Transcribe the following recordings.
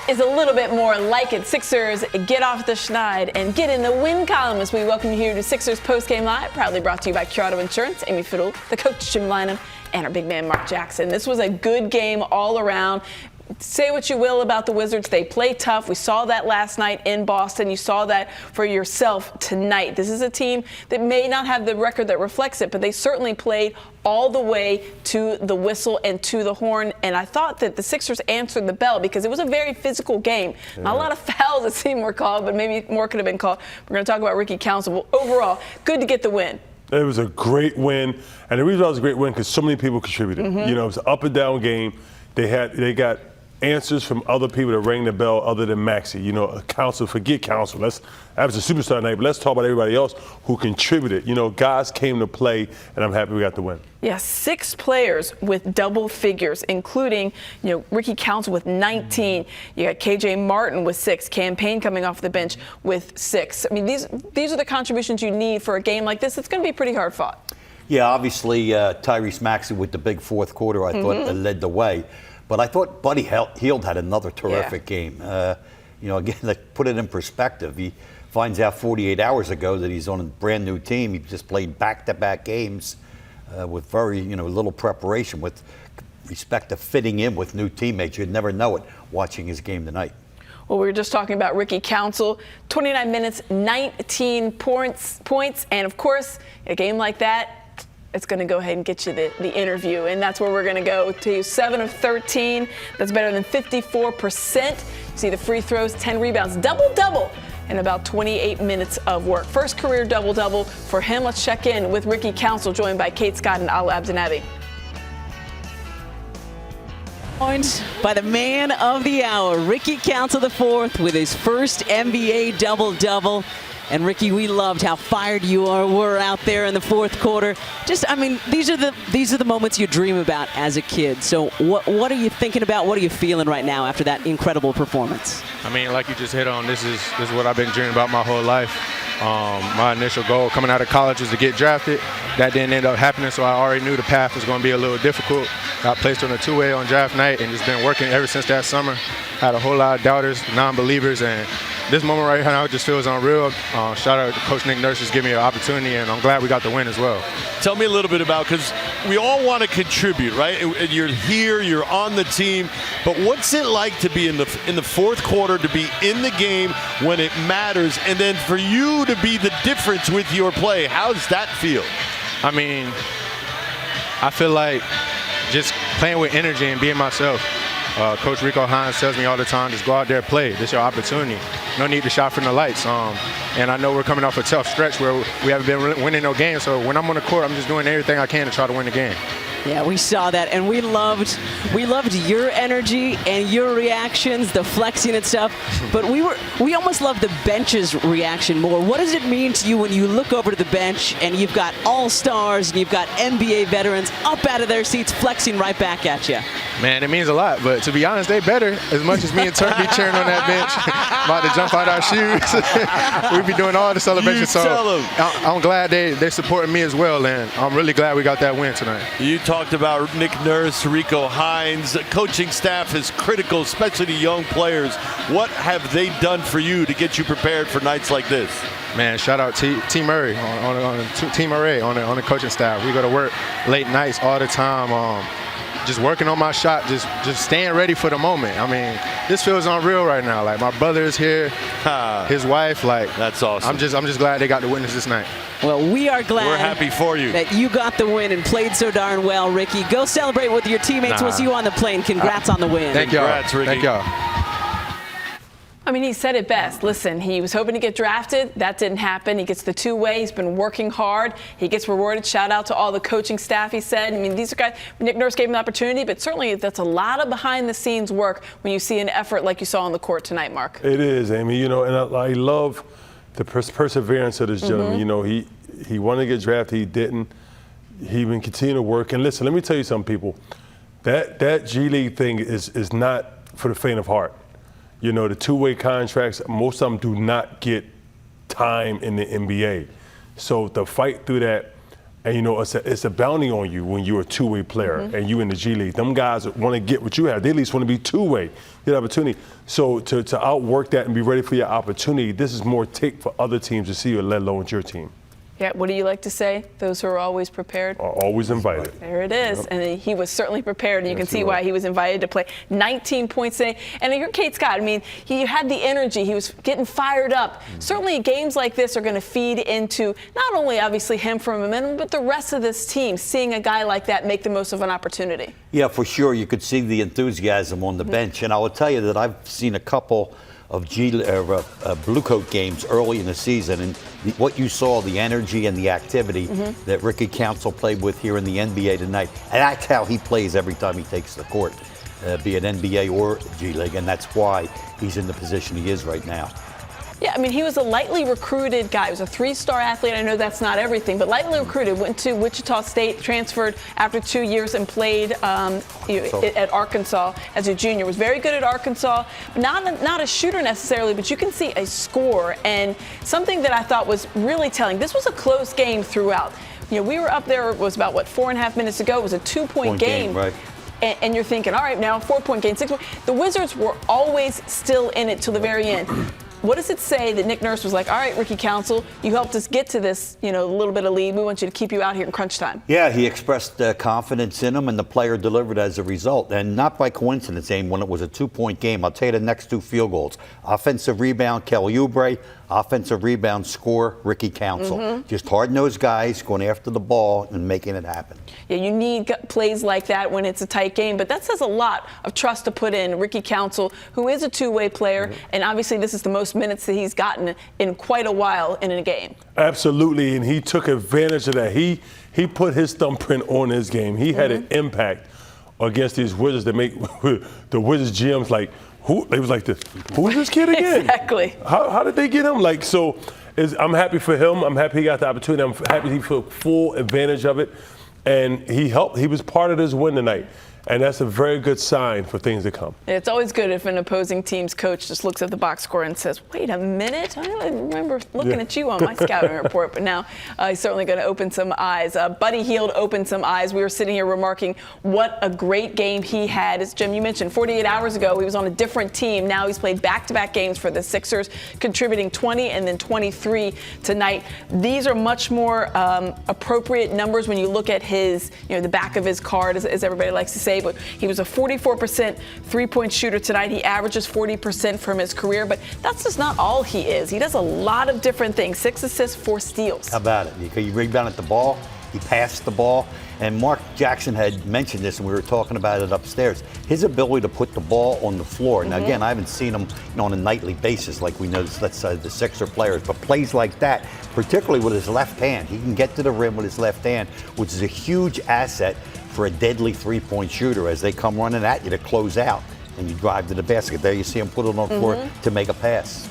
is a little bit more like it. Sixers get off the schneid and get in the win column as we welcome you here to Sixers Postgame Live, proudly brought to you by Curado Insurance, Amy Fiddle, the coach Jim Lynam, and our big man Mark Jackson. This was a good game all around. Say what you will about the Wizards. They play tough. We saw that last night in Boston. You saw that for yourself tonight. This is a team that may not have the record that reflects it, but they certainly played all the way to the whistle and to the horn. And I thought that the Sixers answered the bell because it was a very physical game. Yeah. Not a lot of fouls, it seemed, were called, but maybe more could have been called. We're going to talk about Ricky Council. Overall, good to get the win. It was a great win. And the reason it was a great win because so many people contributed. You know, it was an up and down game. They got answers from other people that rang the bell other than Maxey. You know, Council, forget Council. That was a superstar night, but let's talk about everybody else who contributed. You know, guys came to play, and I'm happy we got the win. Yeah, 6 players with double figures, including, you know, Ricky Council with 19. You got KJ Martin with 6. Campaign coming off the bench with 6. I mean, these are the contributions you need for a game like this. It's going to be pretty hard fought. Yeah, obviously Tyrese Maxey with the big fourth quarter, I thought led the way. But I thought Buddy Hield had another terrific game. You know, again, to put it in perspective, he finds out 48 hours ago that he's on a brand new team. He just played back-to-back games with very, little preparation with respect to fitting in with new teammates. You'd never know it watching his game tonight. Well, we were just talking about Ricky Council, 29 minutes, 19 points, and of course, a game like that, it's going to go ahead and get you the interview, and that's where we're going to go to 7 of 13. That's better than 54%. You see the free throws, 10 rebounds, double-double in about 28 minutes of work. First career double-double for him. Let's check in with Ricky Council, joined by Kate Scott and Ala Abdinabi. Joined by the man of the hour, Ricky Council IV, with his first NBA double-double. And Ricky, we loved how fired you were out there in the fourth quarter. These are the moments you dream about as a kid. So what are you thinking about? What are you feeling right now after that incredible performance? I mean, like you just hit on, this is what I've been dreaming about my whole life. My initial goal coming out of college was to get drafted. That didn't end up happening, so I already knew the path was going to be a little difficult. Got placed on a two-way on draft night and just been working ever since that summer. Had a whole lot of doubters, non-believers, and this moment right now just feels unreal. Shout out to Coach Nick Nurse just giving me an opportunity, and I'm glad we got the win as well. Tell me a little bit about, because we all want to contribute, right? And you're here, you're on the team, but what's it like to be in the fourth quarter, to be in the game when it matters, and then for you to be the difference with your play? How does that feel? I mean, I feel like just playing with energy and being myself. Coach Rico Hines tells me all the time, just go out there and play. This is your opportunity. No need to shot from the lights. And I know we're coming off a tough stretch where we haven't been winning no games. So when I'm on the court, I'm just doing everything I can to try to win the game. Yeah, we saw that, and we loved your energy and your reactions, the flexing and stuff. But we almost loved the bench's reaction more. What does it mean to you when you look over to the bench and you've got all-stars and you've got NBA veterans up out of their seats flexing right back at you? Man, it means a lot. But to be honest, they better. As much as me and Turk be cheering on that bench, about to jump out our shoes. We be doing all the celebrations. So I'm glad they're supporting me as well, and I'm really glad we got that win tonight. You talked about Nick Nurse, Rico Hines. Coaching staff is critical, especially to young players. What have they done for you to get you prepared for nights like this? Man, shout out T Murray on the coaching staff. We go to work late nights all the time. Just working on my shot, just staying ready for the moment. I mean, this feels unreal right now. Like, my brother is here, his wife. Like, that's awesome. I'm just glad they got to witness this night. Well, we are glad. We're happy for you that you got the win and played so darn well, Ricky. Go celebrate with your teammates. We'll see you on the plane. Congrats on the win. Thank y'all. Congrats, Ricky. Thank y'all. I mean, he said it best. Listen, he was hoping to get drafted. That didn't happen. He gets the two-way. He's been working hard. He gets rewarded. Shout out to all the coaching staff, he said. I mean, these are guys, Nick Nurse gave him an opportunity, but certainly that's a lot of behind-the-scenes work when you see an effort like you saw on the court tonight, Mark. It is, Amy. And I love the perseverance of this gentleman. You know, he wanted to get drafted. He didn't. He been continuing to work. And listen, let me tell you something, people. That G League thing is not for the faint of heart. You know, the two-way contracts, most of them do not get time in the NBA. So to fight through that, And, you know, it's a bounty on you when you're a two-way player and you in the G League. Them guys want to get what you have. They at least want to be two-way, get opportunity. So to outwork that and be ready for your opportunity, this is more tape for other teams to see you, let alone with your team. Yeah, what do you like to say? Those who are always prepared? Are always invited. There it is. Yep. And he was certainly prepared, and you can see why he was invited to play 19 points today. And you're Kate Scott. I mean, he had the energy. He was getting fired up. Certainly games like this are going to feed into not only obviously him for momentum, but the rest of this team, seeing a guy like that make the most of an opportunity. Yeah, for sure. You could see the enthusiasm on the bench. And I will tell you that I've seen a couple of Blue Coat games early in the season, and what you saw, the energy and the activity that Ricky Council played with here in the NBA tonight, and that's how he plays every time he takes the court, be it NBA or G League, and that's why he's in the position he is right now. Yeah, I mean, he was a lightly recruited guy. He was a three-star athlete. I know that's not everything, but lightly recruited. Went to Wichita State, transferred after 2 years, and played at Arkansas as a junior. Was very good at Arkansas. Not a shooter necessarily, but you can see a score. And something that I thought was really telling, this was a close game throughout. You know, we were up there, it was about, 4.5 minutes ago. It was a two-point game. Right. And you're thinking, all right, now 4-point game, 6 point. The Wizards were always still in it till the very end. What does it say that Nick Nurse was like, all right, Ricky Council, you helped us get to this, little bit of lead. We want you to keep you out here in crunch time. Yeah, he expressed confidence in him, and the player delivered as a result. And not by coincidence, Aim, when it was a 2-point game. I'll tell you the next 2 field goals. Offensive rebound, Kelly Oubre. Offensive rebound score, Ricky Council. Just hard-nosed guys going after the ball and making it happen. Yeah, you need plays like that when it's a tight game, but that says a lot of trust to put in Ricky Council, who is a two-way player, and obviously this is the most minutes that he's gotten in quite a while in a game. Absolutely, and he took advantage of that. He put his thumbprint on his game. He had an impact against these Wizards that make the Wizards GMs like, who? They was like this. Who is this kid again? Exactly. How did they get him? Like, so I'm happy for him. I'm happy he got the opportunity. I'm happy he took full advantage of it. And he helped. He was part of this win tonight. And that's a very good sign for things to come. It's always good if an opposing team's coach just looks at the box score and says, wait a minute, I don't remember looking at you on my scouting report, but now he's certainly going to open some eyes. Buddy Hield opened some eyes. We were sitting here remarking what a great game he had. As Jim, you mentioned, 48 hours ago, he was on a different team. Now he's played back-to-back games for the Sixers, contributing 20 and then 23 tonight. These are much more appropriate numbers when you look at his, the back of his card, as everybody likes to say. But he was a 44% three-point shooter tonight. He averages 40% from his career, but that's just not all he is. He does a lot of different things. 6 assists, 4 steals. How about it? He rebounded the ball. He passed the ball. And Mark Jackson had mentioned this, and we were talking about it upstairs. His ability to put the ball on the floor. Now, again, I haven't seen him on a nightly basis like we know, let's say, the Sixer players, but plays like that, particularly with his left hand. He can get to the rim with his left hand, which is a huge asset for a deadly three-point shooter as they come running at you to close out and you drive to the basket. There you see him put it on the floor to make a pass.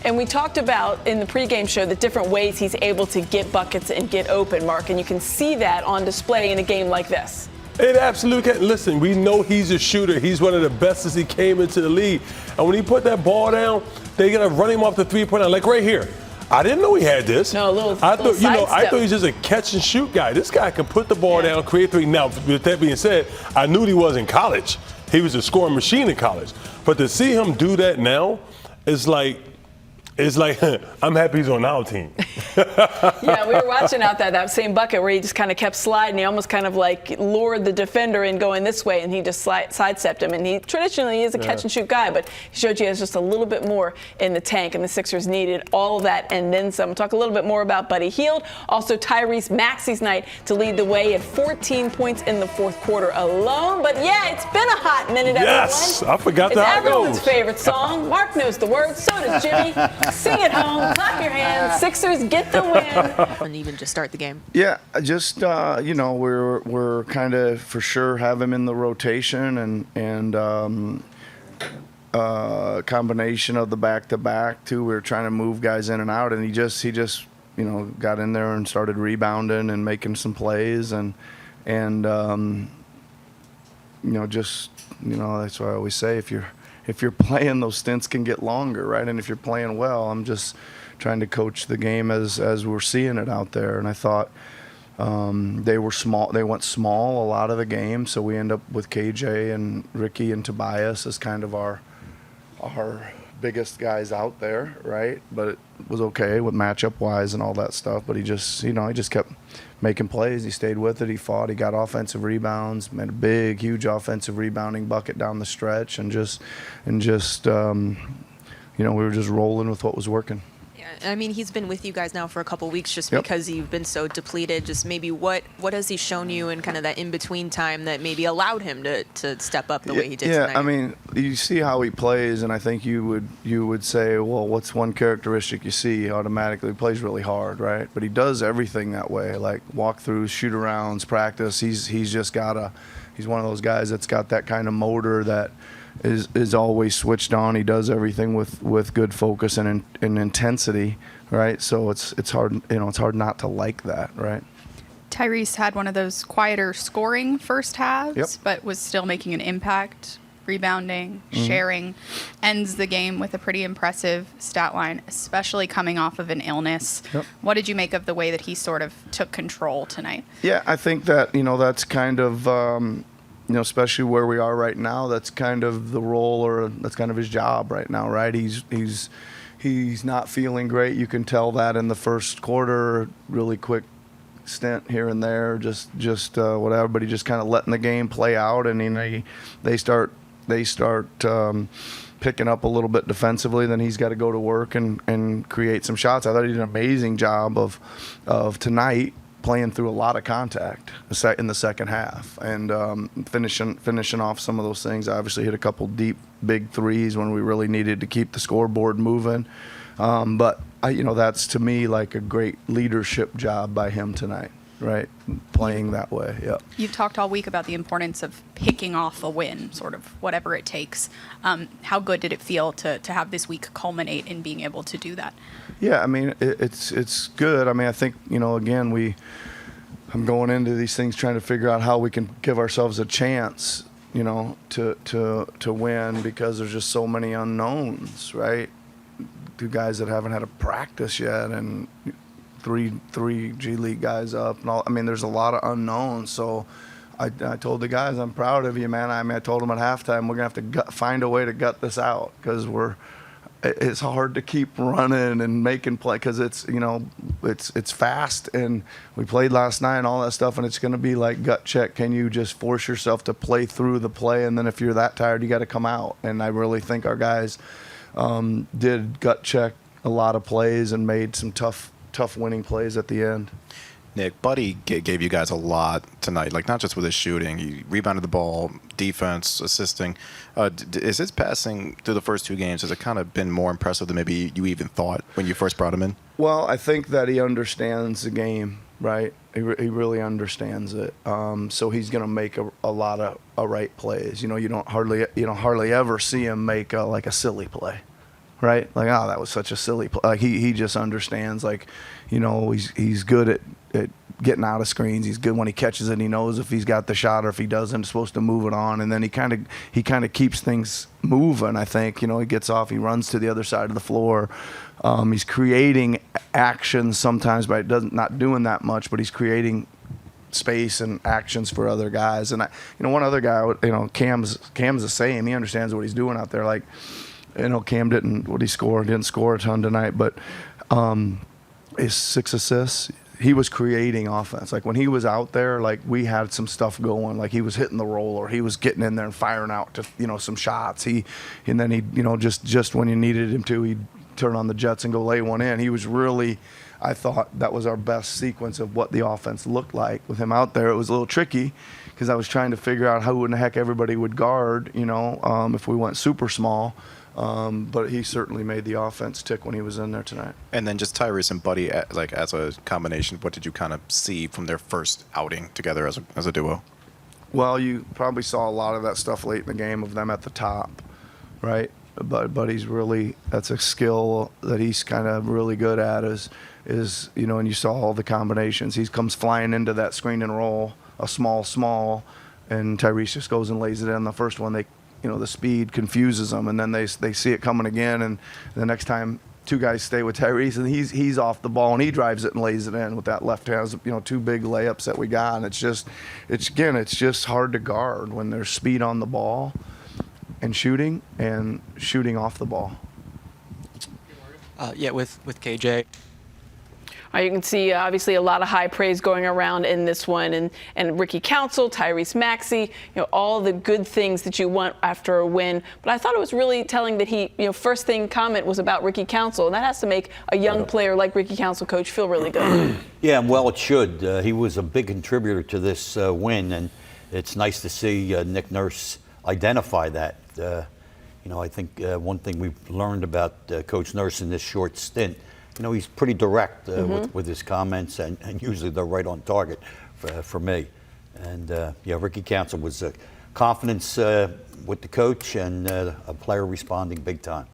And we talked about in the pregame show the different ways he's able to get buckets and get open, Mark, and you can see that on display in a game like this. It absolutely can. Listen, we know he's a shooter. He's one of the best since he came into the league. And when he put that ball down, they're going to run him off the three-point line, like right here. I didn't know he had this. No, I thought he was just a catch and shoot guy. This guy can put the ball down, create three. Now, with that being said, I knew he was in college. He was a scoring machine in college. But to see him do that now, it's like I'm happy he's on our team. Yeah, we were watching out that same bucket where he just kind of kept sliding. He almost kind of like lured the defender in going this way, and he just sidestepped him. And he traditionally is a catch-and-shoot guy, but he showed you he has just a little bit more in the tank, and the Sixers needed all of that and then some. We'll talk a little bit more about Buddy Hield. Also, Tyrese Maxey's night to lead the way at 14 points in the fourth quarter alone. But, yeah, it's been a hot minute, everyone. Yes, I forgot that. It's everyone's favorite song. Mark knows the words. So does Jimmy. Sing it home, clap your hands. Sixers get the win. And even just start the game. Yeah, just we're kind of for sure have him in the rotation and combination of the back-to-back too. We were trying to move guys in and out, and he just got in there and started rebounding and making some plays and that's why I always say if you're playing, those stints can get longer, right? And if you're playing well, I'm just trying to coach the game as we're seeing it out there. And I thought, They were small. They went small a lot of the game, so we end up with KJ and Ricky and Tobias as kind of our biggest guys out there, right? But it was okay with matchup wise and all that stuff. But he just kept making plays. He stayed with it. He fought. He got offensive rebounds. Made a huge offensive rebounding bucket down the stretch, and we were just rolling with what was working. Yeah, I mean, he's been with you guys now for a couple weeks just Yep. because you've been so depleted. Just maybe what has he shown you in kind of that in-between time that maybe allowed him to step up the way he did yeah, tonight? I mean, you see how he plays, and I think you would say, well, what's one characteristic you see? Automatically, he plays really hard, right? But he does everything that way, like walkthroughs, shoot-arounds, practice. He's one of those guys that's got that kind of motor that is always switched on. He does everything with good focus and intensity, right? So it's hard, it's hard not to like that, right? Tyrese had one of those quieter scoring first halves, Yep. but was still making an impact, rebounding, sharing, ends the game with a pretty impressive stat line, especially coming off of an illness. Yep. What did you make of the way that he sort of took control tonight? Yeah, I think that, that's kind of, especially where we are right now, that's kind of the role, or that's kind of his job right now, right? He's not feeling great. You can tell that in the first quarter, really quick stint here and there, just whatever, but he just kind of letting the game play out, and they start picking up a little bit defensively. Then he's got to go to work and create some shots. I thought he did an amazing job of tonight, playing through a lot of contact in the second half, and finishing off some of those things. I obviously hit a couple deep, big threes when we really needed to keep the scoreboard moving. But that's to me like a great leadership job by him tonight, right? Playing that way, yeah. You've talked all week about the importance of picking off a win, sort of whatever it takes. How good did it feel to have this week culminate in being able to do that? Yeah, I mean, it's good. I mean, I think, again, I'm going into these things trying to figure out how we can give ourselves a chance, to win, because there's just so many unknowns, right? Two guys that haven't had a practice yet, and three G League guys up, and all. I mean, there's a lot of unknowns. So I told the guys, I'm proud of you, man. I told them at halftime, we're gonna have to find a way to gut this out, because it's hard to keep running and making play, because it's fast, and we played last night and all that stuff, and it's going to be like gut check. Can you just force yourself to play through the play, and then if you're that tired, you got to come out. And I really think our guys did gut check a lot of plays and made some tough winning plays at the end. Nick, Buddy gave you guys a lot tonight, like not just with his shooting. He rebounded the ball, defense, assisting. Is his passing through the first two games, has it kind of been more impressive than maybe you even thought when you first brought him in? Well, I think that he understands the game, right? He really understands it. So he's going to make a lot of right plays. You don't hardly ever see him make like a silly play, right? Like, oh, that was such a silly play. Like he just understands. Like, he's good at getting out of screens. He's good when he catches it. He knows if he's got the shot or if he doesn't, he's supposed to move it on. And then he kind of keeps things moving. I think he gets off, he runs to the other side of the floor. He's creating actions sometimes by not doing that much, but he's creating space and actions for other guys. And one other guy, Cam's the same. He understands what he's doing out there. Like, Cam didn't score a ton tonight, but his 6 assists. He was creating offense. Like when he was out there, like we had some stuff going. Like he was hitting the roll, or he was getting in there and firing out to some shots. And then he just when you needed him to, he'd turn on the jets and go lay one in. He was really, I thought that was our best sequence of what the offense looked like with him out there. It was a little tricky because I was trying to figure out how in the heck everybody would guard. If we went super small. But he certainly made the offense tick when he was in there tonight. And then just Tyrese and Buddy, like as a combination, what did you kind of see from their first outing together as a duo? Well, you probably saw a lot of that stuff late in the game of them at the top, right? But Buddy's really, that's a skill that he's kind of really good at is and you saw all the combinations. He comes flying into that screen and roll, a small, and Tyrese just goes and lays it in. The first one, the speed confuses them, and then they see it coming again, and the next time two guys stay with Tyrese, and he's off the ball and he drives it and lays it in with that left hand. You know, two big layups that we got, and it's just hard to guard when there's speed on the ball and shooting off the ball. Yeah, with KJ. You can see obviously a lot of high praise going around in this one, and Ricky Council, Tyrese Maxey, all the good things that you want after a win. But I thought it was really telling that he, first thing comment was about Ricky Council, and that has to make a young player like Ricky Council, coach, feel really good. Yeah, well, it should. He was a big contributor to this win, and it's nice to see Nick Nurse identify that. I think one thing we've learned about Coach Nurse in this short stint, he's pretty direct with his comments, and usually they're right on target for me. And Ricky Council was confidence with the coach and a player responding big time.